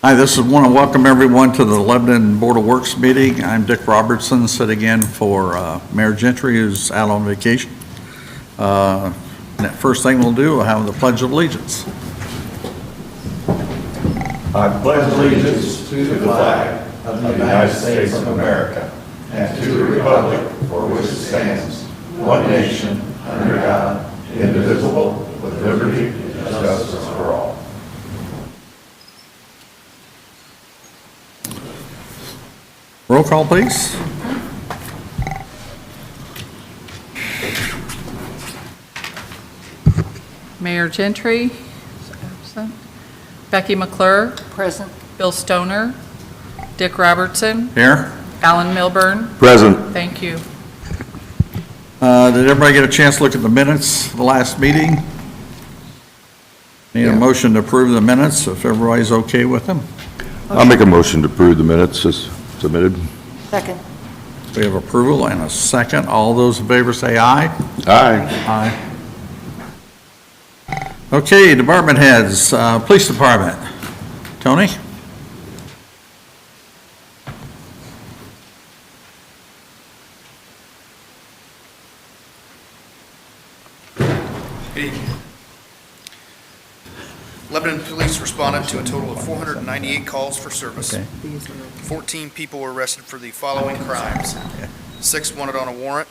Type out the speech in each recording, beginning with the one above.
Hi, this is want to welcome everyone to the Lebanon Board of Works meeting. I'm Dick Robertson, sitting in for Mayor Gentry, who's out on vacation. First thing we'll do, we'll have the Pledge of Allegiance. I pledge allegiance to the flag of the United States of America and to the republic for which it stands, one nation, under God, indivisible, with liberty and justice for all. Roll call, please. Mayor Gentry, absent. Becky McClure, Present. Bill Stoner, Dick Robertson, Here. Alan Milburn. Present. Thank you. Did everybody get a chance to look at the minutes of the last meeting? Need a motion to approve the minutes, if everybody's okay with them. I'll make a motion to approve the minutes as submitted. Second. We have approval and a second. All those in favor say aye. Aye. Aye. Okay, department heads, police department. Tony? Good evening. Lebanon police responded to a total of 498 calls for service. Okay. 14 people were arrested for the following crimes. 6 wanted on a warrant,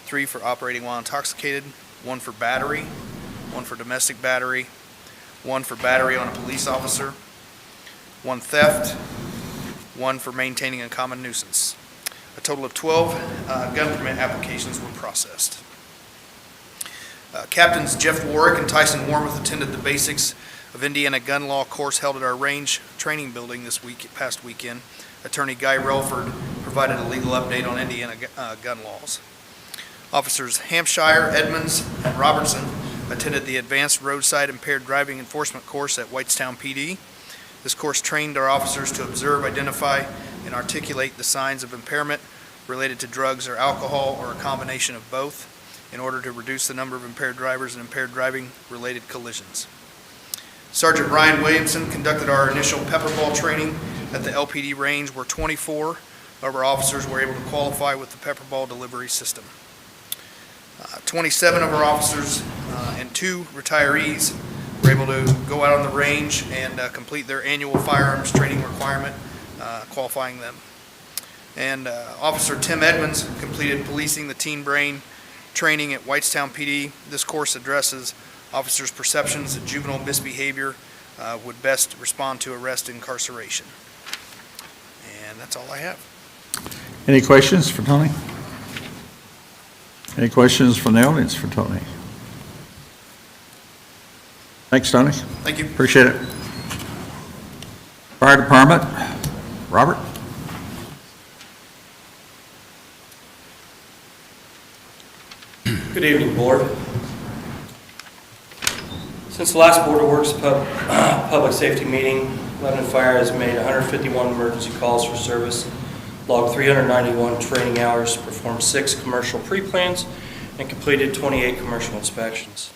3 for operating while intoxicated, 1 for battery, 1 for domestic battery, 1 for battery on a police officer, 1 theft, 1 for maintaining a common nuisance. A total of 12 gun permit applications were processed. Captains Jeff Warwick and Tyson Warmoth attended the Basics of Indiana Gun Law course held at our range training building this past weekend. Attorney Guy Relford provided a legal update on Indiana gun laws. Officers Hampshire, Edmonds, and Robertson attended the Advanced Roadside Impaired Driving Enforcement course at Whitestown PD. This course trained our officers to observe, identify, and articulate the signs of impairment related to drugs or alcohol or a combination of both, in order to reduce the number of impaired drivers and impaired driving-related collisions. Sergeant Ryan Williamson conducted our initial pepper ball training at the LPD range, where 24 of our officers were able to qualify with the pepper ball delivery system. 27 of our officers and 2 retirees were able to go out on the range and complete their annual firearms training requirement, qualifying them. And Officer Tim Edmonds completed Policing the Teen Brain training at Whitestown PD. This course addresses officers' perceptions that juvenile misbehavior would best respond to arrest and incarceration. And that's all I have. Any questions for Tony? Any questions from the audience for Tony? Thanks, Tony. Thank you. Appreciate it. Fire department, Robert? Good evening, Board. Since the last Board of Works public safety meeting, Lebanon Fire has made 151 emergency calls for service, logged 391 training hours, performed 6 commercial pre-plans, and completed 28 commercial inspections.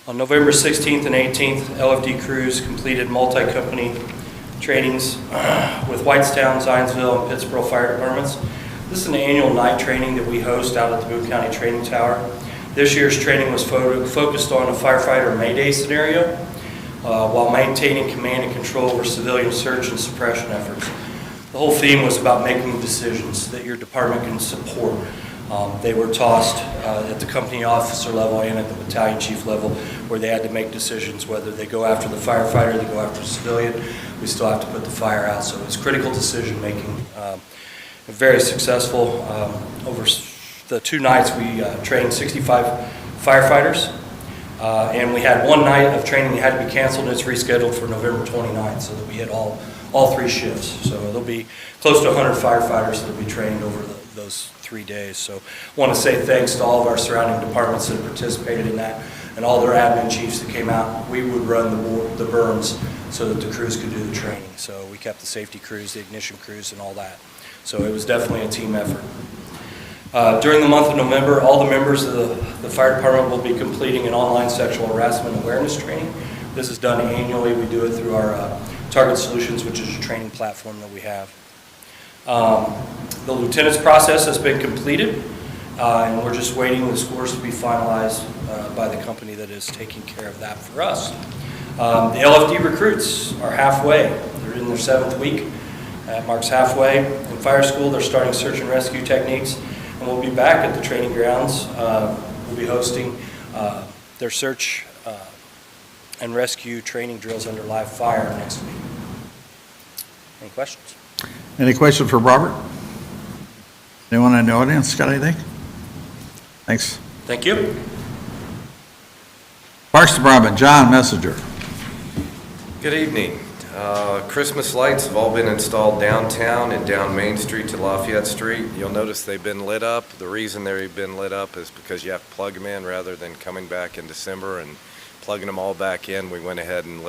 On November 16th and 18th, LFD crews completed multi-company trainings with Whitestown, Zionsville, and Pittsboro Fire Departments. This is an annual night training that we host out at the Boone County Training Tower. This year's training was focused on a firefighter Mayday scenario while maintaining command and control over civilian search and suppression efforts. The whole theme was about making decisions that your department can support. They were tossed at the company officer level and at the battalion chief level, where they had to make decisions whether they go after the firefighter, they go after the civilian. We still have to put the fire out, so it's critical decision making. Very successful. Over the 2 nights, we trained 65 firefighters, and we had 1 night of training that had to be canceled, and it's rescheduled for November 29th, so that we hit all 3 shifts. So there'll be close to 100 firefighters that will be trained over those 3 days. So I want to say thanks to all of our surrounding departments that participated in that, and all their admin chiefs that came out. We would run the burns so that the crews could do the training. So we kept the safety crews, the ignition crews, and all that. So it was definitely a team effort. During the month of November, all the members of the fire department will be completing an online sexual harassment awareness training. This is done annually. We do it through our Target Solutions, which is a training platform that we have. The lieutenant's process has been completed, and we're just waiting the scores to be finalized by the company that is taking care of that for us. The LFD recruits are halfway. They're in their 7th week. That marks halfway. In fire school, they're starting search and rescue techniques, and we'll be back at the training grounds. We'll be hosting their search and rescue training drills under live fire next week. Any questions? Any questions for Robert? Anyone in the audience got anything? Thanks. Thank you. Parks Department, John Messenger. Good evening. Christmas lights have all been installed downtown and down Main Street to Lafayette Street. You'll notice they've been lit up. The reason they've been lit up is because you have to plug them in rather than coming back in December and plugging them all back in. We went ahead and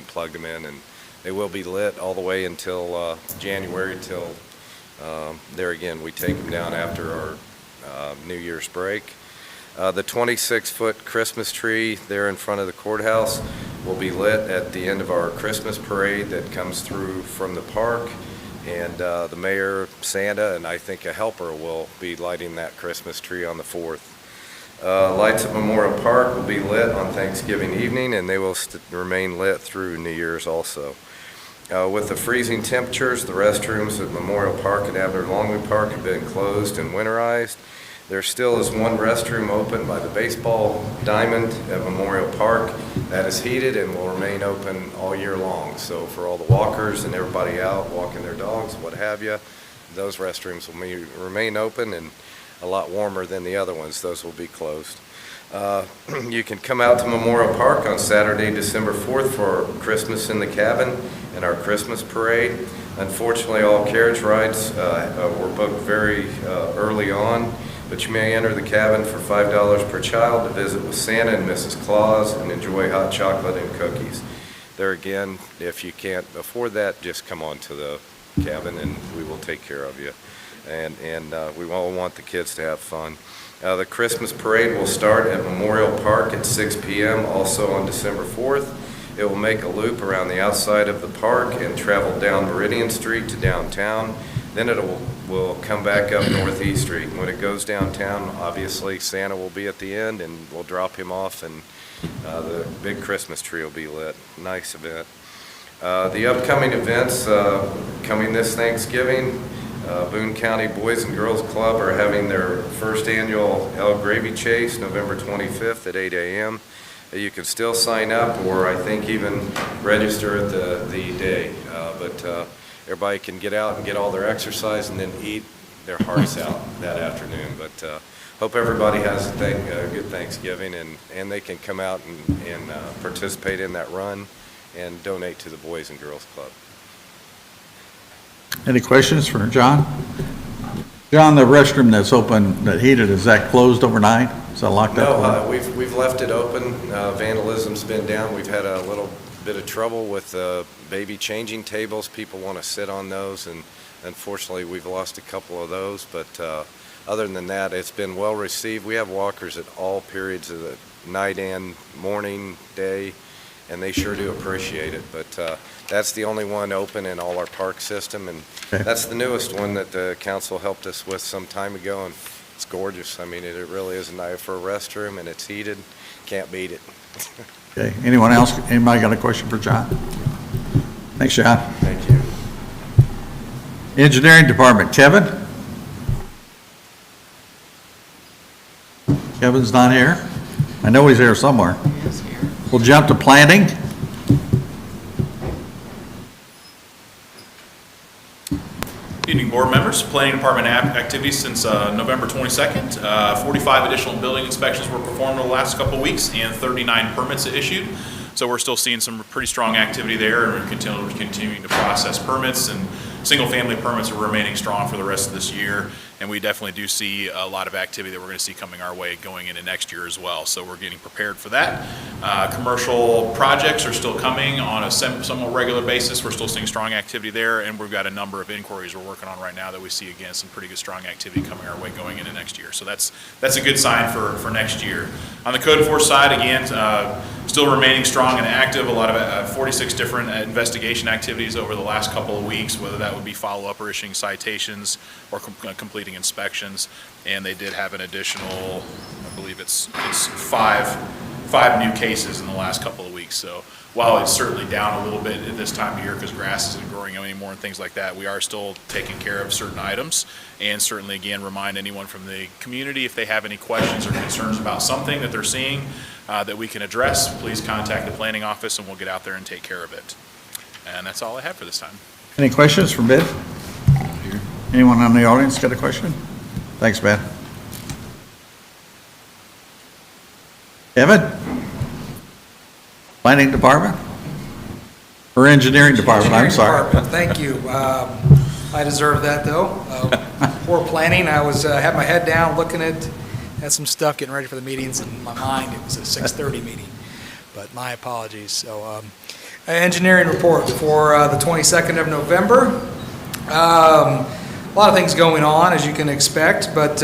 plugged them in, and they will be lit all the way until January, till there again we take them down after our New Year's break. The 26-foot Christmas tree there in front of the courthouse will be lit at the end of our Christmas parade that comes through from the park. And the mayor, Santa, and I think a helper will be lighting that Christmas tree on the 4th. Lights at Memorial Park will be lit on Thanksgiving evening, and they will remain lit through New Year's also. With the freezing temperatures, the restrooms at Memorial Park and Abner Longley Park have been closed and winterized. There still is one restroom open by the baseball diamond at Memorial Park that is heated and will remain open all year long. So for all the walkers and everybody out walking their dogs, what have you, those restrooms will remain open and a lot warmer than the other ones. Those will be closed. You can come out to Memorial Park on Saturday, December 4th for Christmas in the Cabin and our Christmas parade. Unfortunately, all carriage rides were booked very early on, but you may enter the cabin for $5 per child to visit with Santa and Mrs. Claus and enjoy hot chocolate and cookies. There again, if you can't afford that, just come on to the cabin and we will take care of you. And we all want the kids to have fun. The Christmas parade will start at Memorial Park at 6 p.m. also on December 4th. It will make a loop around the outside of the park and travel down Meridian Street to downtown. Then it will come back up Northeast Street. When it goes downtown, obviously Santa will be at the end and we'll drop him off, and the big Christmas tree will be lit. Nice event. The upcoming events coming this Thanksgiving, Boone County Boys and Girls Club are having their first annual El Gravy Chase November 25th at 8 a.m. You can still sign up, or I think even register at the day. But everybody can get out and get all their exercise and then eat their hearts out that afternoon. But hope everybody has a good Thanksgiving, and they can come out and participate in that run and donate to the Boys and Girls Club. Any questions for John? John, the restroom that's open, that heated, is that closed overnight? Is that locked up? No, we've left it open. Vandalism's been down. We've had a little bit of trouble with baby changing tables. People want to sit on those, and unfortunately we've lost a couple of those. But other than that, it's been well received. We have walkers at all periods of the night and morning, day, and they sure do appreciate it. But that's the only one open in all our park system, and that's the newest one that the council helped us with some time ago, and it's gorgeous. I mean, it really is nice for a restroom, and it's heated. Can't beat it. Okay, anyone else? Anybody got a question for John? Thanks, John. Thank you. Engineering Department, Kevin? Kevin's not here? I know he's here somewhere. He is here. We'll jump to planning. Evening, board members. Planning Department activities since November 22nd. 45 additional building inspections were performed over the last couple of weeks and 39 permits issued. So we're still seeing some pretty strong activity there, and we're continuing to process permits, and single-family permits are remaining strong for the rest of this year. And we definitely do see a lot of activity that we're going to see coming our way going into next year as well. So we're getting prepared for that. Commercial projects are still coming on a somewhat regular basis. We're still seeing strong activity there, and we've got a number of inquiries we're working on right now that we see, again, some pretty good strong activity coming our way going into next year. So that's a good sign for next year. On the code enforcement side, again, still remaining strong and active. A lot of 46 different investigation activities over the last couple of weeks, whether that would be follow-up or issuing citations or completing inspections. And they did have an additional, I believe it's five new cases in the last couple of weeks. So while it's certainly down a little bit at this time of year because grass isn't growing anymore and things like that, we are still taking care of certain items. And certainly, again, remind anyone from the community if they have any questions or concerns about something that they're seeing that we can address, please contact the planning office and we'll get out there and take care of it. And that's all I have for this time. Any questions for Ben? Anyone in the audience got a question? Thanks, Ben. Evan? Planning Department? Or Engineering Department, I'm sorry. Department, thank you. I deserve that, though. Poor planning, I had my head down looking at some stuff, getting ready for the meetings, and in my mind, it was a 6:30 meeting, but my apologies. So, engineering report for the 22nd of November. A lot of things going on, as you can expect, but,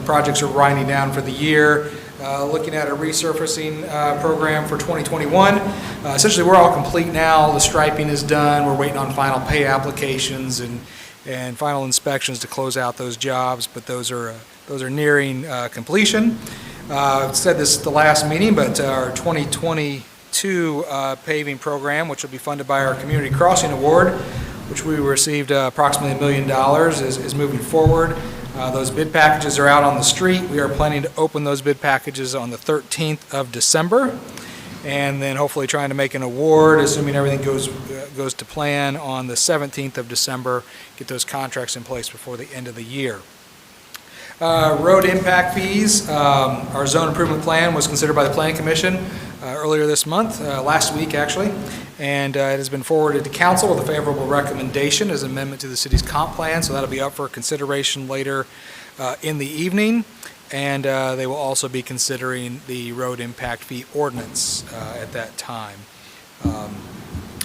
projects are winding down for the year. Looking at a resurfacing program for 2021. Essentially, we're all complete now. The striping is done. We're waiting on final pay applications and final inspections to close out those jobs, but those are nearing completion. Said this at the last meeting, but our 2022 paving program, which will be funded by our Community Crossing Award, which we received approximately $1 million, is moving forward. Those bid packages are out on the street. We are planning to open those bid packages on the 13th of December, and then hopefully trying to make an award, assuming everything goes to plan, on the 17th of December, get those contracts in place before the end of the year. Road impact fees. Our zone improvement plan was considered by the Planning Commission earlier this month, last week actually, and it has been forwarded to council with a favorable recommendation as an amendment to the city's comp plan, so that'll be up for consideration later in the evening, and they will also be considering the road impact fee ordinance at that time,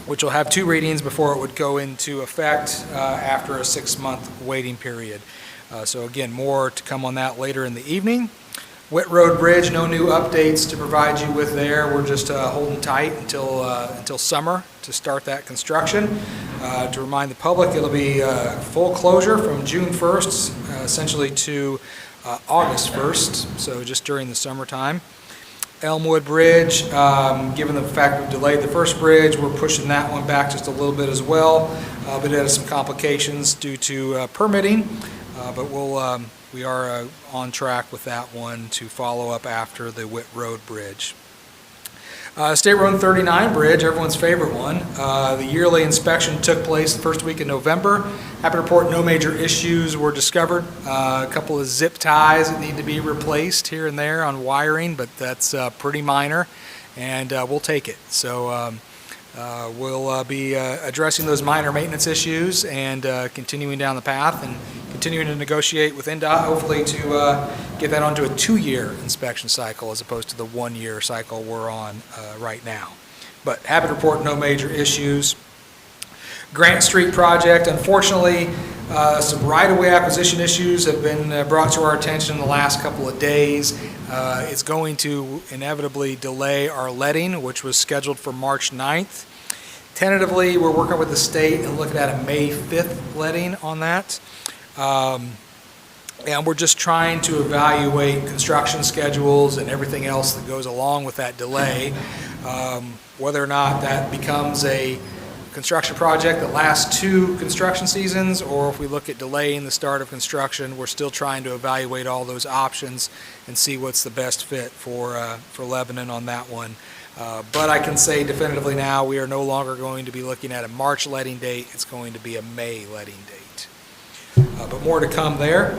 which will have 2 readings before it would go into effect after a 6-month waiting period. So again, more to come on that later in the evening. Whit Road Bridge, no new updates to provide you with there. We're just holding tight until summer to start that construction. To remind the public, it'll be full closure from June 1st, essentially to August 1st, so just during the summertime. Elmwood Bridge, given the fact we've delayed the first bridge, we're pushing that one back just a little bit as well, but it has some complications due to permitting. But we are on track with that one to follow up after the Whit Road Bridge. State Road 39 Bridge, everyone's favorite one. The yearly inspection took place the first week of November. Happy to report no major issues were discovered. A couple of zip ties that need to be replaced here and there on wiring, but that's pretty minor, and we'll take it. So we'll be addressing those minor maintenance issues and continuing down the path and continuing to negotiate with NDOT, hopefully to get that onto a 2-year inspection cycle as opposed to the 1-year cycle we're on right now. But happy to report no major issues. Grant Street project, unfortunately, some right-of-way acquisition issues have been brought to our attention in the last couple of days. It's going to inevitably delay our letting, which was scheduled for March 9th. Tentatively, we're working with the state and looking at a May 5th letting on that. And we're just trying to evaluate construction schedules and everything else that goes along with that delay. Whether or not that becomes a construction project that lasts 2 construction seasons, or if we look at delaying the start of construction, we're still trying to evaluate all those options and see what's the best fit for Lebanon on that one. But I can say definitively now, we are no longer going to be looking at a March letting date. It's going to be a May letting date. But more to come there.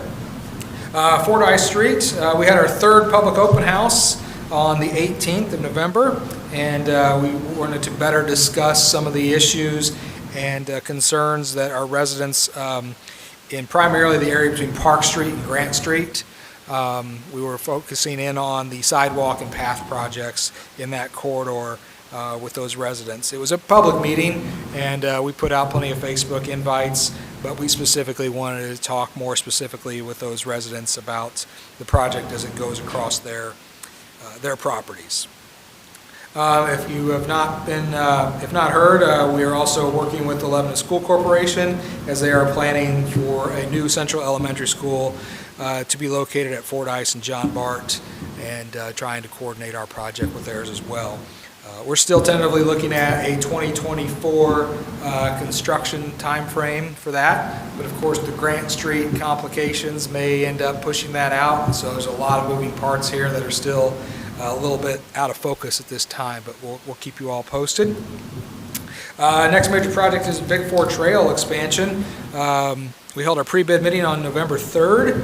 Fordyce Street, we had our 3rd public open house on the 18th of November, and we wanted to better discuss some of the issues and concerns that our residents in primarily the area between Park Street and Grant Street. We were focusing in on the sidewalk and path projects in that corridor with those residents. It was a public meeting, and we put out plenty of Facebook invites, but we specifically wanted to talk more specifically with those residents about the project as it goes across their properties. If you have not if not heard, we are also working with the Lebanon School Corporation as they are planning for a new central elementary school to be located at Fort Ice and John Bart, and trying to coordinate our project with theirs as well. We're still tentatively looking at a 2024 construction timeframe for that, but of course the Grant Street complications may end up pushing that out, so there's a lot of moving parts here that are still a little bit out of focus at this time, but we'll keep you all posted. Next major project is Big Four Trail expansion. We held our pre-bid meeting on November 3rd.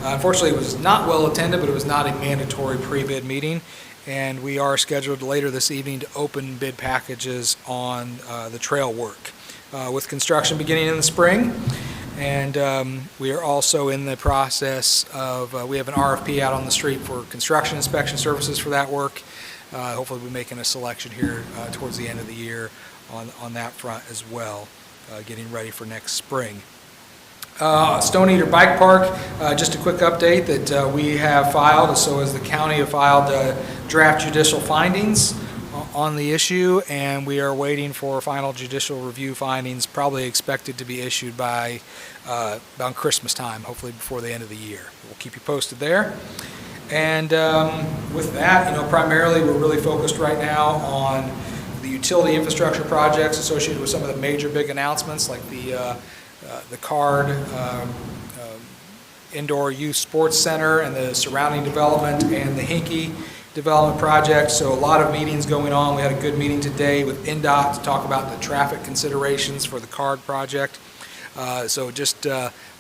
Unfortunately, it was not well attended, but it was not a mandatory pre-bid meeting, and we are scheduled later this evening to open bid packages on the trail work, with construction beginning in the spring. And we are also in the process of, we have an RFP out on the street for construction inspection services for that work. Hopefully we'll be making a selection here towards the end of the year on that front as well, getting ready for next spring. Stone Eater Bike Park, just a quick update that we have filed, so as the county have filed draft judicial findings on the issue, and we are waiting for final judicial review findings, probably expected to be issued by on Christmas time, hopefully before the end of the year. We'll keep you posted there. And with that, primarily we're really focused right now on the utility infrastructure projects associated with some of the major big announcements, like the CARD Indoor Youth Sports Center and the surrounding development, and the Hinkie development project. So a lot of meetings going on. We had a good meeting today with NDOT to talk about the traffic considerations for the CARD project. So just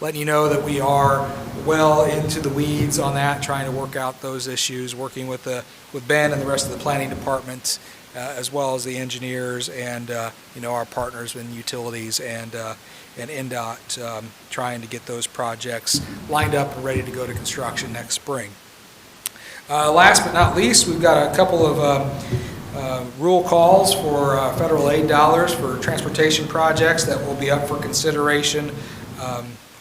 letting you know that we are well into the weeds on that, trying to work out those issues, working with Ben and the rest of the planning department, as well as the engineers and our partners in utilities and NDOT, trying to get those projects lined up and ready to go to construction next spring. Last but not least, we've got a couple of rule calls for federal aid dollars for transportation projects that will be up for consideration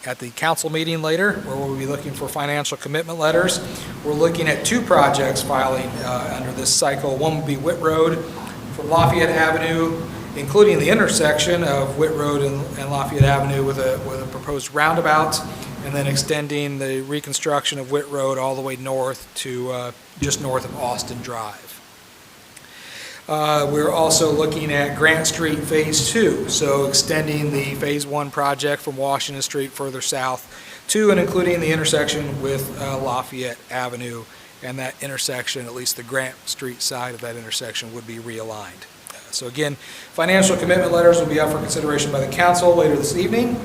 at the council meeting later, where we'll be looking for financial commitment letters. We're looking at two projects filing under this cycle. One will be Whit Road from Lafayette Avenue, including the intersection of Whit Road and Lafayette Avenue with a proposed roundabout, and then extending the reconstruction of Whit Road all the way north to just north of Austin Drive. We're also looking at Grant Street Phase 2, so extending the Phase 1 project from Washington Street further south to and including the intersection with Lafayette Avenue, and that intersection, at least the Grant Street side of that intersection, would be realigned. So again, financial commitment letters will be up for consideration by the council later this evening,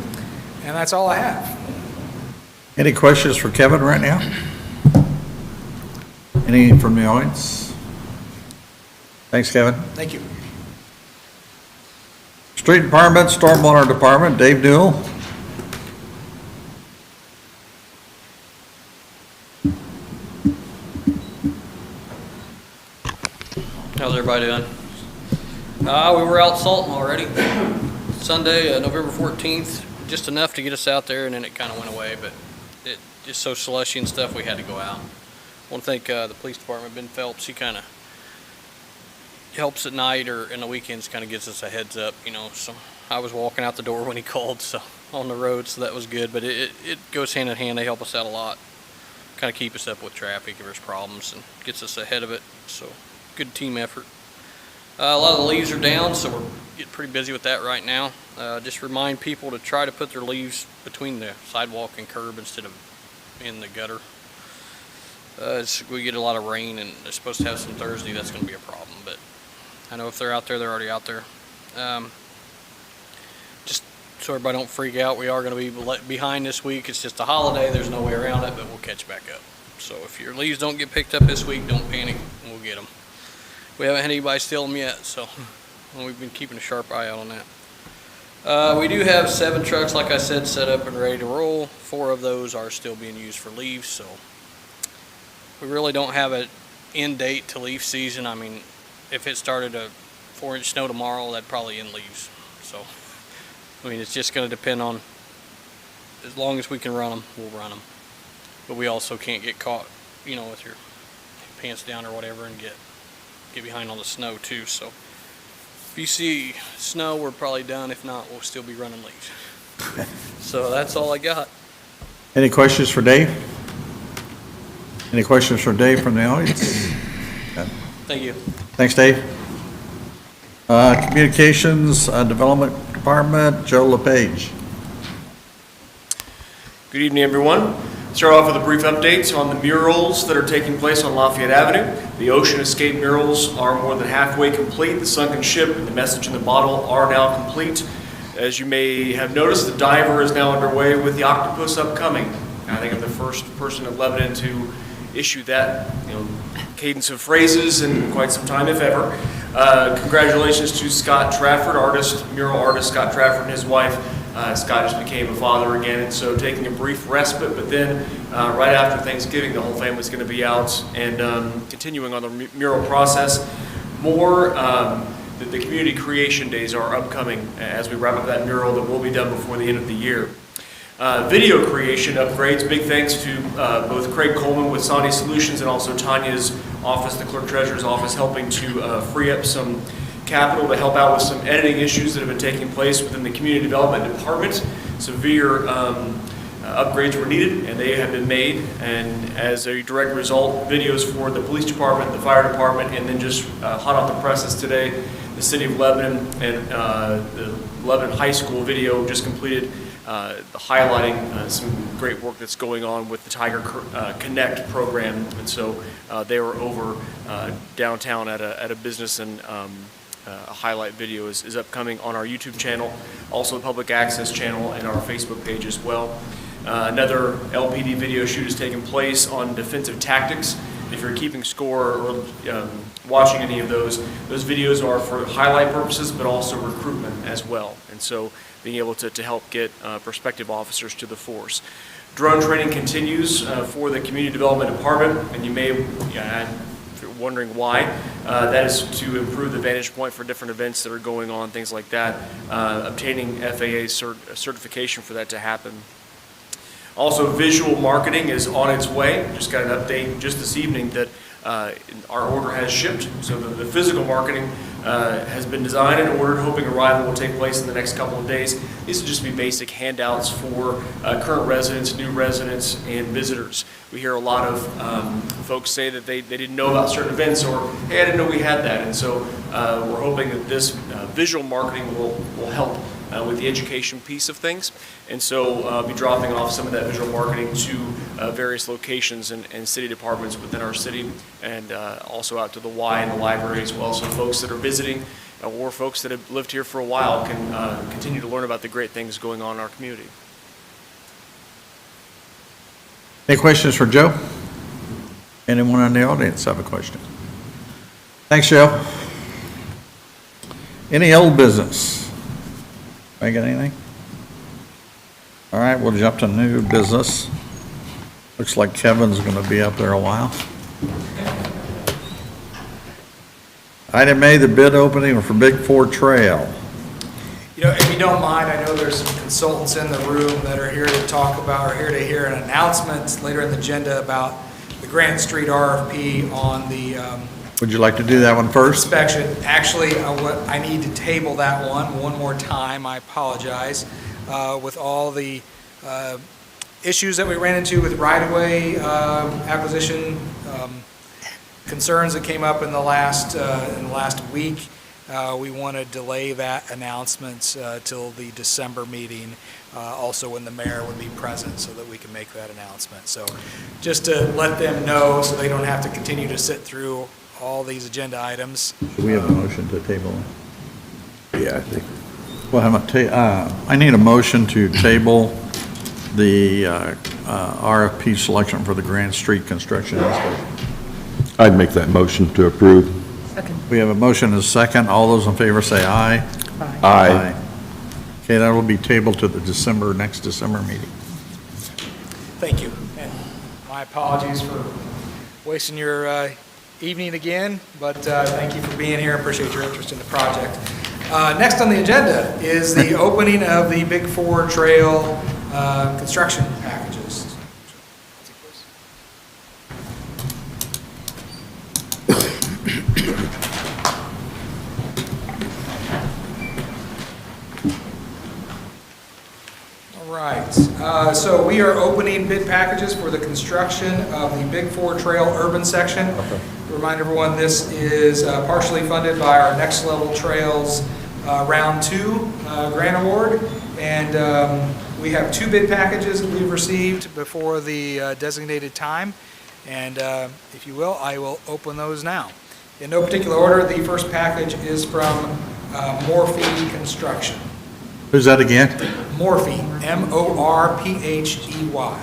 and that's all I have. Any questions for Kevin right now? Any from the audience? Thanks, Kevin. Thank you. Street Department, Stormwater Department, Dave Newell. How's everybody doing? We were out salting already. Sunday, November 14th, just enough to get us out there, and then it kind of went away, but it just so slushy and stuff, we had to go out. I want to thank the police department, Ben Phelps. He kind of helps at night or in the weekends, kind of gives us a heads up, so I was walking out the door when he called, so on the road, so that was good, but it goes hand in hand. They help us out a lot, kind of keep us up with traffic if there's problems, and gets us ahead of it, so good team effort. A lot of the leaves are down, so we're getting pretty busy with that right now. Just remind people to try to put their leaves between the sidewalk and curb instead of in the gutter. We get a lot of rain, and they're supposed to have some Thursday. That's going to be a problem, but I know if they're out there, they're already out there. Just so everybody don't freak out, we are going to be behind this week. It's just a holiday. There's no way around it, but we'll catch back up. So if your leaves don't get picked up this week, don't panic. We'll get them. We haven't had anybody steal them yet, so we've been keeping a sharp eye out on that. We do have 7 trucks, like I said, set up and ready to roll. 4 of those are still being used for leaves, so we really don't have an end date to leaf season. I mean, if it started a 4-inch snow tomorrow, that'd probably end leaves. So, I mean, it's just going to depend on, as long as we can run them, we'll run them. But we also can't get caught, with your pants down or whatever and get get behind on the snow too, so. If you see snow, we're probably done. If not, we'll still be running late. So that's all I got. Any questions for Dave? Any questions for Dave from the audience? Thank you. Thanks, Dave. Communications Development Department, Joe LePage. Good evening, everyone. Start off with a brief update on the murals that are taking place on Lafayette Avenue. The Ocean Escape murals are more than halfway complete. The Sunken Ship and the Message in the Bottle are now complete. As you may have noticed, the Diver is now underway with the Octopus upcoming. I think I'm the first person in Lebanon to issue that, cadence of phrases in quite some time, if ever. Congratulations to Scott Trafford, mural artist Scott Trafford and his wife. Scott just became a father again, and so taking a brief respite, but then right after Thanksgiving, the whole family's going to be out and continuing on the mural process. The community creation days are upcoming as we wrap up that mural that will be done before the end of the year. Video creation upgrades, big thanks to both Craig Coleman with Saudi Solutions and also Tanya's office, the Clerk Treasurer's office, helping to free up some capital to help out with some editing issues that have been taking place within the Community Development Department. Severe upgrades were needed, and they have been made, and as a direct result, videos for the police department, the fire department, and then just hot off the presses today, the City of Lebanon and the Lebanon High School video just completed highlighting some great work that's going on with the Tiger Connect program, and so they were over downtown at a business, and a highlight video is upcoming on our YouTube channel, also the public access channel, and our Facebook page as well. Another LPD video shoot is taking place on defensive tactics. If you're keeping score or watching any of those videos are for highlight purposes, but also recruitment as well. And so being able to help get prospective officers to the force. Drone training continues for the Community Development Department, and you may, if you're wondering why, that is to improve the vantage point for different events that are going on, things like that, obtaining FAA certification for that to happen. Also, visual marketing is on its way. Just got an update just this evening that our order has shipped. So the physical marketing has been designed and ordered, hoping arrival will take place in the next couple of days. These will just be basic handouts for current residents, new residents, and visitors. We hear a lot of folks say that they didn't know about certain events, or, hey, I didn't know we had that. And so we're hoping that this visual marketing will help with the education piece of things. And so I'll be dropping off some of that visual marketing to various locations and city departments within our city, and also out to the Y and the library as well, so folks that are visiting or folks that have lived here for a while can continue to learn about the great things going on in our community. Any questions for Joe? Anyone in the audience have a question? Thanks, Joe. Any old business? I got anything? All right, we'll jump to new business. Looks like Kevin's going to be up there a while. Item A, the bid opening for Big Four Trail. If you don't mind, I know there's some consultants in the room that are here to talk about, or here to hear an announcement later in the agenda about the Grant Street RFP on the Would you like to do that one first? inspection. Actually, I need to table that one more time. I apologize. With all the issues that we ran into with right-of-way acquisition, concerns that came up in the last week, we want to delay that announcement till the December meeting, also when the mayor would be present, so that we can make that announcement. So just to let them know, so they don't have to continue to sit through all these agenda items. Do we have a motion to table? Yeah, I think. Well, I need a motion to table the RFP selection for the Grand Street construction inspection. I'd make that motion to approve. We have a motion and a second. All those in favor say aye. Aye. Okay, that will be tabled to the next December meeting. Thank you. And my apologies for wasting your evening again, but thank you for being here. Appreciate your interest in the project. Next on the agenda is the opening of the Big Four Trail construction packages. right, so we are opening bid packages for the construction of the Big Four Trail urban section. Remind everyone, this is partially funded by our Next Level Trails Round 2 grant award, and we have 2 bid packages that we've received before the designated time, and if you will, I will open those now. In no particular order, the first package is from Morphe Construction. Who's that again? Morphe, M-O-R-P-H-E-Y.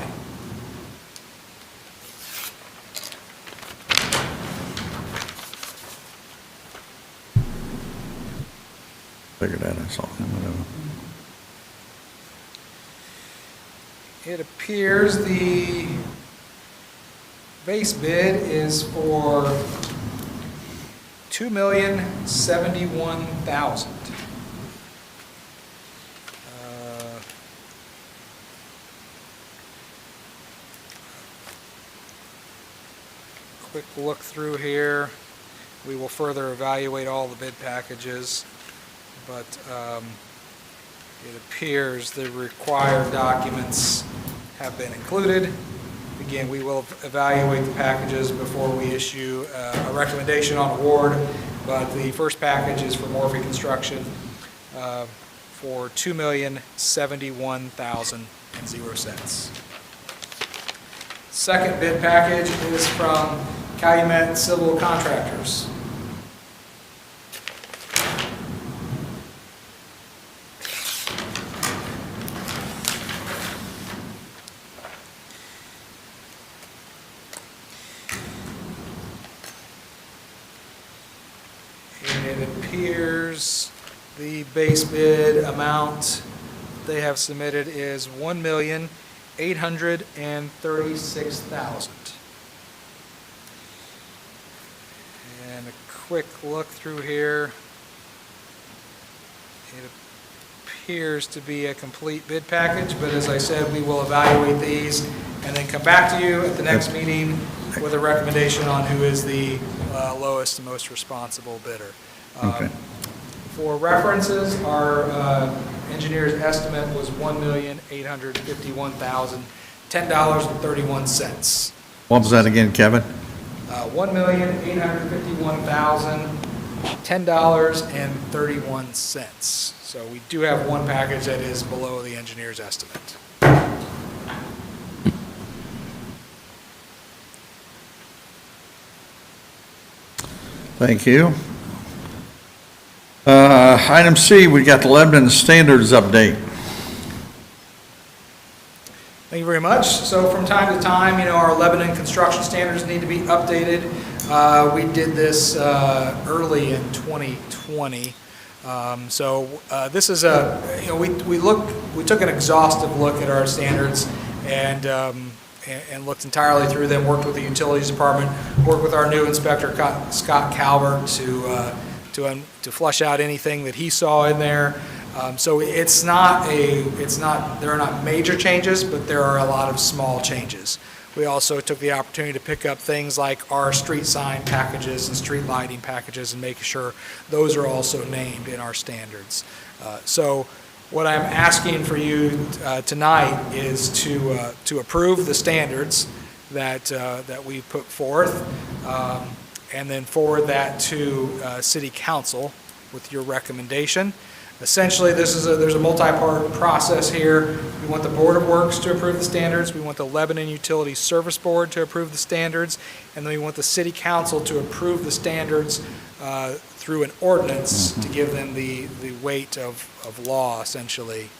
Figured that I saw him, whatever. It appears the base bid is for $2,071,000. Quick look through here. We will further evaluate all the bid packages, but it appears the required documents have been included. Again, we will evaluate the packages before we issue a recommendation on award, but the first package is for Morphe Construction for $2,071,000. Second bid package is from Calumet Civil Contractors. And it appears the base bid amount they have submitted is $1,836,000. And a quick look through here. It appears to be a complete bid package, but as I said, we will evaluate these and then come back to you at the next meeting with a recommendation on who is the lowest and most responsible bidder. Okay. For references, our engineer's estimate was $1,851,010.31. What was that again, Kevin? $1,851,010.31. So we do have one package that is below the engineer's estimate. Thank you. Item C, we got the Lebanon Standards update. Thank you very much. So from time to time, our Lebanon construction standards need to be updated. We did this early in 2020. This is we took an exhaustive look at our standards and looked entirely through them, worked with the utilities department, worked with our new inspector, Scott Calvert, to flush out anything that he saw in there. So there are not major changes, but there are a lot of small changes. We also took the opportunity to pick up things like our street sign packages and street lighting packages and making sure those are also named in our standards. So what I'm asking for you tonight is to approve the standards that we put forth, and then forward that to City Council with your recommendation. Essentially, there's a multi-part process here. We want the Board of Works to approve the standards, we want the Lebanon Utility Service Board to approve the standards, and then we want the City Council to approve the standards through an ordinance to give them the weight of law, essentially,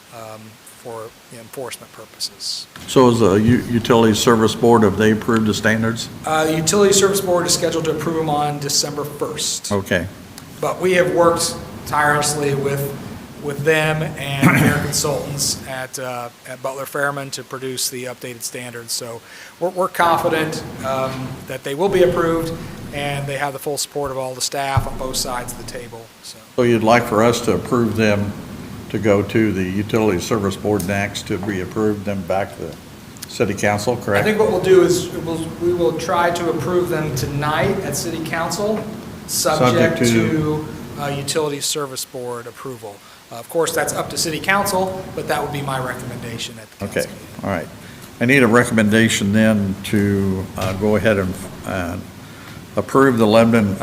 for enforcement purposes. So is the Utility Service Board, have they approved the standards? The Utility Service Board is scheduled to approve them on December 1st. Okay. But we have worked tirelessly with them and their consultants at Butler Fairman to produce the updated standards. So we're confident that they will be approved, and they have the full support of all the staff on both sides of the table. So you'd like for us to approve them to go to the Utility Service Board next to be approved, then back to the City Council, correct? I think what we'll do is we will try to approve them tonight at City Council, subject to Utility Service Board approval. Of course, that's up to City Council, but that would be my recommendation at the Okay, council meeting. all right. I need a recommendation then to go ahead and approve the Lebanon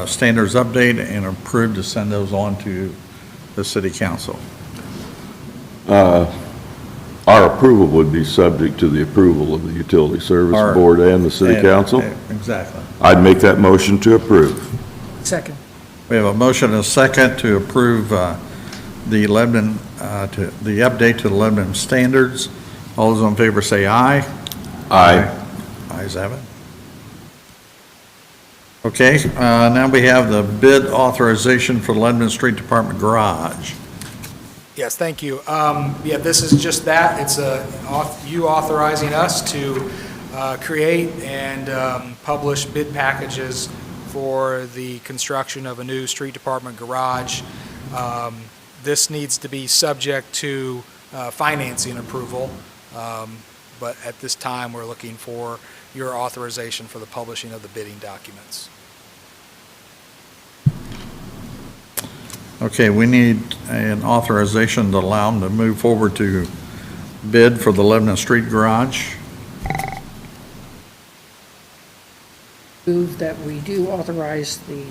standards update and approve to send those on to the City Council. Our approval would be subject to the approval of the Utility Service Our- Board and the City Council. Exactly. I'd make that motion to approve. Second. We have a motion and a second to approve the Lebanon, the update to the Lebanon standards. All those in favor say aye. Aye. Ayes have it. Okay, now we have the bid authorization for the Lebanon Street Department garage. Yes, thank you. Yeah, this is just that. It's you authorizing us to create and publish bid packages for the construction of a new street department garage. This needs to be subject to financing approval, but at this time, we're looking for your authorization for the publishing of the bidding documents. Okay, we need an authorization to allow them to move forward to bid for the Lebanon Street garage. Move that we do authorize the,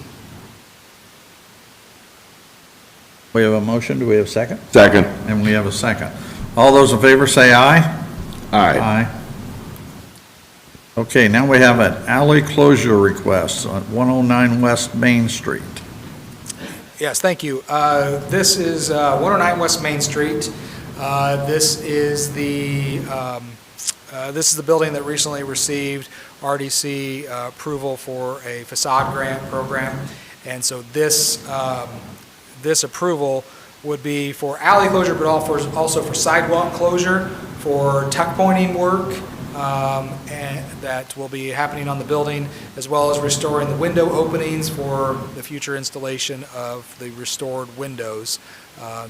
We have a motion, do we have a second? Second. And we have a second. All those in favor say aye. Aye. Aye. Okay, now we have an alley closure request on 109 West Main Street. Yes, thank you. This is 109 West Main Street. This is the building that recently received RDC approval for a facade grant program. And so this approval would be for alley closure, but also for sidewalk closure, for tuck pointing work, and that will be happening on the building, as well as restoring the window openings for the future installation of the restored windows.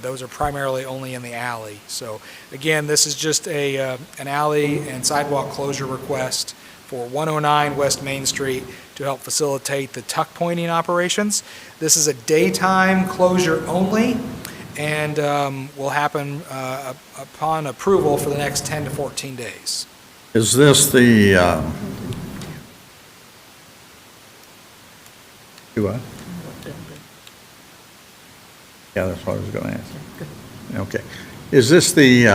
Those are primarily only in the alley. So again, this is just an alley and sidewalk closure request for 109 West Main Street to help facilitate the tuck pointing operations. This is a daytime closure only, and will happen upon approval for the next 10 to 14 days. Is this the, do what? Yeah, that's what I was going to ask. Okay. Is this the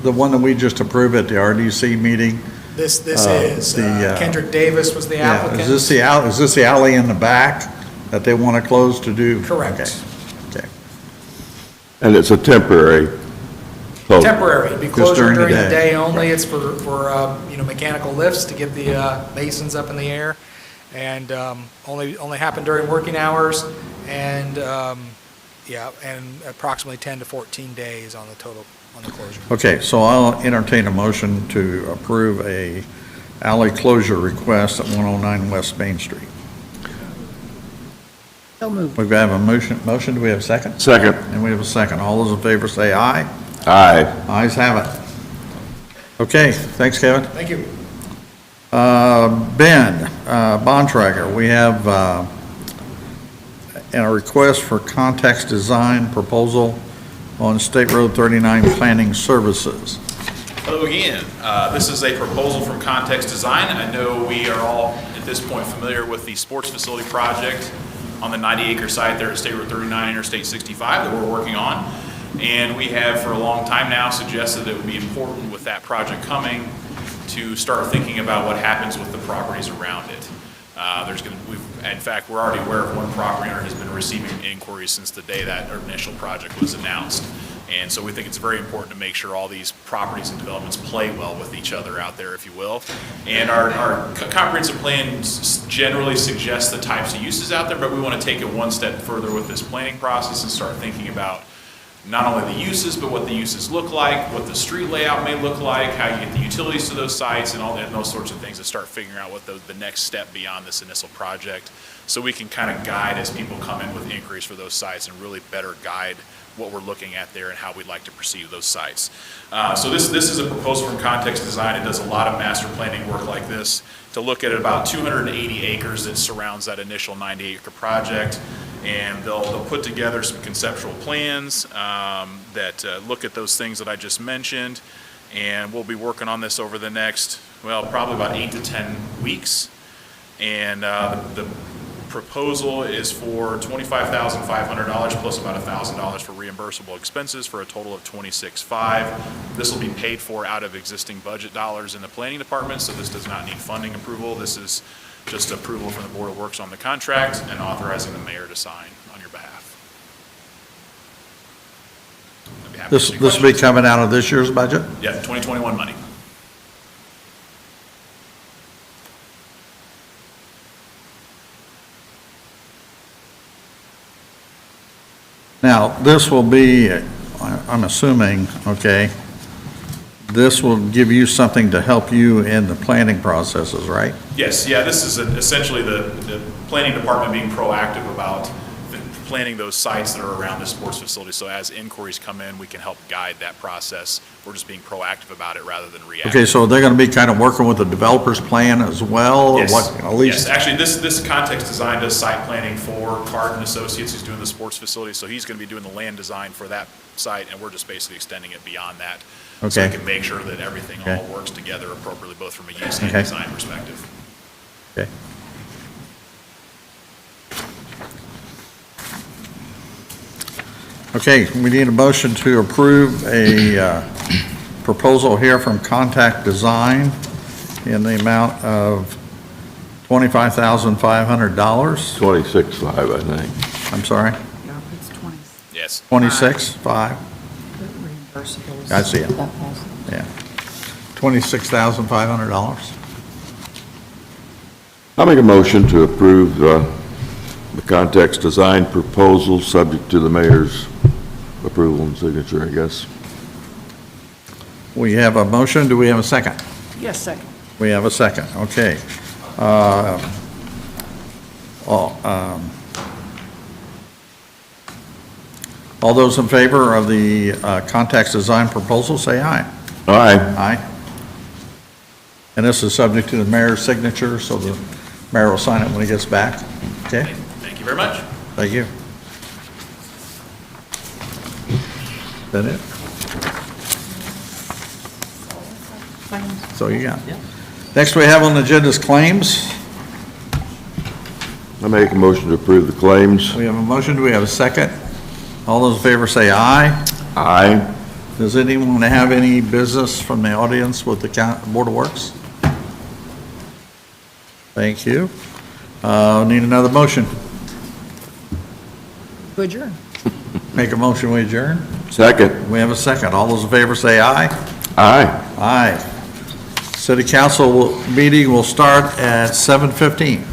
one that we just approved at the RDC meeting? This is, Kendrick Davis was the Yeah, applicant. is this the alley in the back that they want to close to do? Correct. Okay. And it's a temporary closure. Temporary, it'd be closure during the during the day. day only. It's for mechanical lifts to get the masons up in the air, and only happen during working hours, and and approximately 10 to 14 days on the closure. Okay, so I'll entertain a motion to approve a alley closure request at 109 West Main Street. so moved. We have a motion, do we have a second? Second. And we have a second. All those in favor say aye. Aye. Ayes have it. Okay, thanks, Kevin. Thank you. Ben, bond tracker, we have a request for context design proposal on State Road 39 planning services. Hello again. This is a proposal from Context Design. I know we are all at this point familiar with the sports facility project on the 90-acre site there at State Road 39, Interstate 65 that we're working on. And we have for a long time now suggested that it would be important with that project coming to start thinking about what happens with the properties around it. In fact, we're already aware of one property owner has been receiving inquiries since the day that initial project was announced. And so we think it's very important to make sure all these properties and developments play well with each other out there, if you will. And our comprehensive plan generally suggests the types of uses out there, but we want to take it one step further with this planning process and start thinking about not only the uses, but what the uses look like, what the street layout may look like, how you get the utilities to those sites, and all that, and those sorts of things, to start figuring out what the next step beyond this initial project, so we can kind of guide as people come in with inquiries for those sites and really better guide what we're looking at there and how we'd like to perceive those sites. So this is a proposal from Context Design. It does a lot of master planning work like this to look at about 280 acres that surrounds that initial 90-acre project and they'll put together some conceptual plans that look at those things that I just mentioned, and we'll be working on this over the next, well, probably about 8 to 10 weeks. And the proposal is for $25,500 plus about $1,000 for reimbursable expenses for a total of $26,500. This will be paid for out of existing budget dollars in the planning department, so this does not need funding approval. This is just approval from the Board of Works on the contract and authorizing the mayor to sign on your behalf. I'd be happy to This take will be questions. coming out of this year's budget? Yeah, 2021 money. Now, this will be, I'm assuming, okay, this will give you something to help you in the planning processes, right? Yes, yeah, this is essentially the planning department being proactive about planning those sites that are around the sports facility. So as inquiries come in, we can help guide that process. We're just being proactive about it rather than reactive. Okay, so they're going to be kind of working with the developer's plan as well? Or Yes, what? At least. yes. Actually, this context design does site planning for Carton Associates, who's doing the sports facility. So he's going to be doing the land design for that site, and we're just basically extending it beyond that. So we Okay. can make sure that everything all Okay. works together appropriately, both from a use and Okay. design perspective. Okay. Okay, we need a motion to approve a proposal here from Contact Design in the amount of $25,500. 26.5, I think. I'm sorry, Yeah, it's 20. Yes. 26.5? Reimbursables. I see it. That also. Yeah. $26,500. I'll make a motion to approve the context design proposal, subject to the mayor's approval and signature, I guess. We have a motion, do we have a second? Yes, second. We have a second, okay. All those in favor of the context design proposal, say aye. Aye. Aye. And this is subject to the mayor's signature, so the mayor will sign it when he gets back. Okay, Thank you very much. thank you. Is that it? So you got it. Next we have on the agenda is claims. I make a motion to approve the claims. We have a motion, do we have a second? All those in favor say aye. Aye. Does anyone have any business from the audience with the Board of Works? Thank you. Need another motion. To adjourn. Make a motion, we adjourn. Second. We have a second. All those in favor say aye. Aye. Aye. City Council meeting will start at 7:15.